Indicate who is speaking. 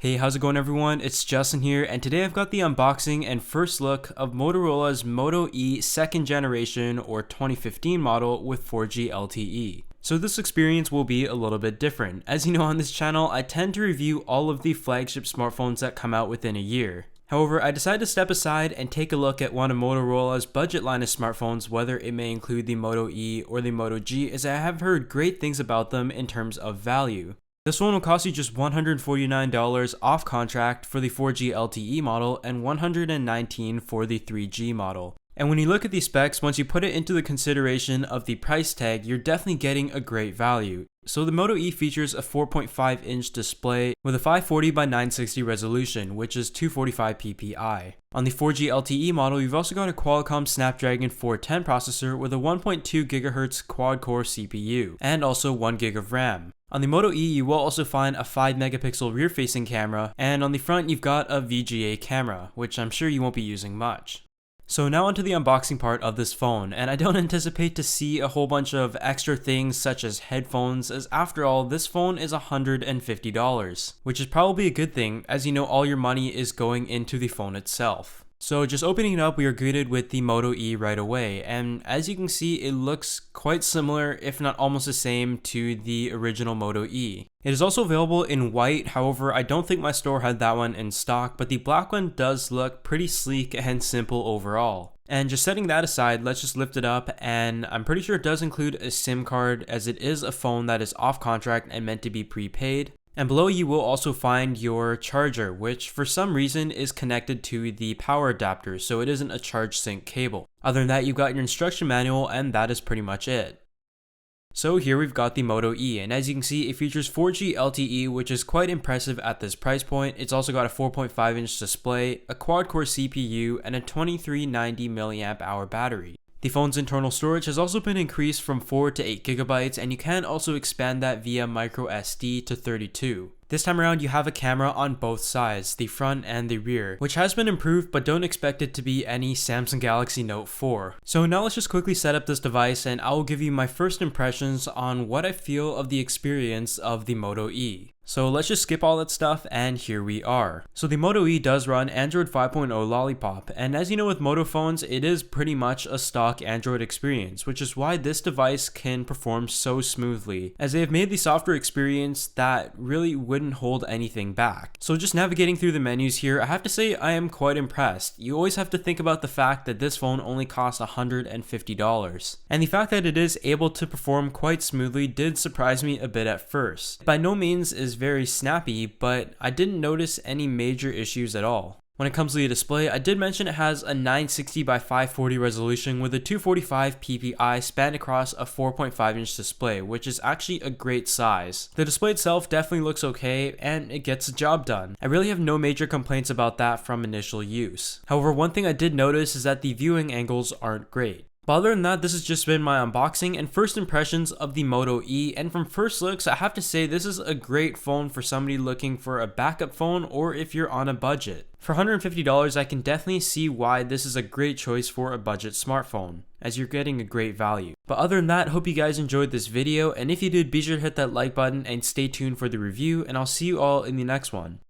Speaker 1: Hey, how's it going everyone? It's Justin here, and today I've got the unboxing and first look of Motorola's Moto E 2nd generation or 2015 model with 4G LTE. So this experience will be a little bit different. As you know, on this channel, I tend to review all of the flagship smartphones that come out within a year. However, I decided to step aside and take a look at one of Motorola's budget line of smartphones, whether it may include the Moto E or the Moto G, as I have heard great things about them in terms of value. This one will cost you just $149 off contract for the 4G LTE model and $119 for the 3G model. And when you look at these specs, once you put it into the consideration of the price tag, you're definitely getting a great value. So the Moto E features a 4.5-inch display with a 540 by 960 resolution, which is 245 ppi. On the 4G LTE model, you've also got a Qualcomm Snapdragon 410 processor with a 1.2 GHz quad-core CPU, and also 1 GB of RAM. On the Moto E, you will also find a 5-megapixel rear-facing camera, and on the front you've got a VGA camera, which I'm sure you won't be using much. So now onto the unboxing part of this phone, and I don't anticipate to see a whole bunch of extra things such as headphones, as after all, this phone is $150, which is probably a good thing, as you know all your money is going into the phone itself. So just opening it up, we are greeted with the Moto E right away, and as you can see, it looks quite similar, if not almost the same, to the original Moto E. It is also available in white, however I don't think my store had that one in stock, but the black one does look pretty sleek and simple overall. And just setting that aside, let's just lift it up, and I'm pretty sure it does include a SIM card, as it is a phone that is off contract and meant to be prepaid. And below you will also find your charger, which for some reason is connected to the power adapter, so it isn't a charge sync cable. Other than that, you've got your instruction manual, and that is pretty much it. So here we've got the Moto E, and as you can see, it features 4G LTE, which is quite impressive at this price point. It's also got a 4.5-inch display, a quad-core CPU, and a 2390 mAh battery. The phone's internal storage has also been increased from 4 to 8 GB, and you can also expand that via micro SD to 32. This time around, you have a camera on both sides, the front and the rear, which has been improved, but don't expect it to be any Samsung Galaxy Note 4. So now let's just quickly set up this device, and I will give you my first impressions on what I feel of the experience of the Moto E. So let's just skip all that stuff, and here we are. So the Moto E does run Android 5.0 Lollipop, and as you know with Moto phones, it is pretty much a stock Android experience, which is why this device can perform so smoothly, as they have made the software experience that really wouldn't hold anything back. So just navigating through the menus here, I have to say I am quite impressed. You always have to think about the fact that this phone only costs $150. And the fact that it is able to perform quite smoothly did surprise me a bit at first. By no means is very snappy, but I didn't notice any major issues at all. When it comes to the display, I did mention it has a 960 by 540 resolution with a 245 ppi spanned across a 4.5-inch display, which is actually a great size. The display itself definitely looks okay, and it gets the job done. I really have no major complaints about that from initial use. However, one thing I did notice is that the viewing angles aren't great. But other than that, this has just been my unboxing and first impressions of the Moto E, and from first looks, I have to say this is a great phone for somebody looking for a backup phone or if you're on a budget. For $150, I can definitely see why this is a great choice for a budget smartphone, as you're getting a great value. But other than that, hope you guys enjoyed this video, and if you did, be sure to hit that like button and stay tuned for the review, and I'll see you all in the next one.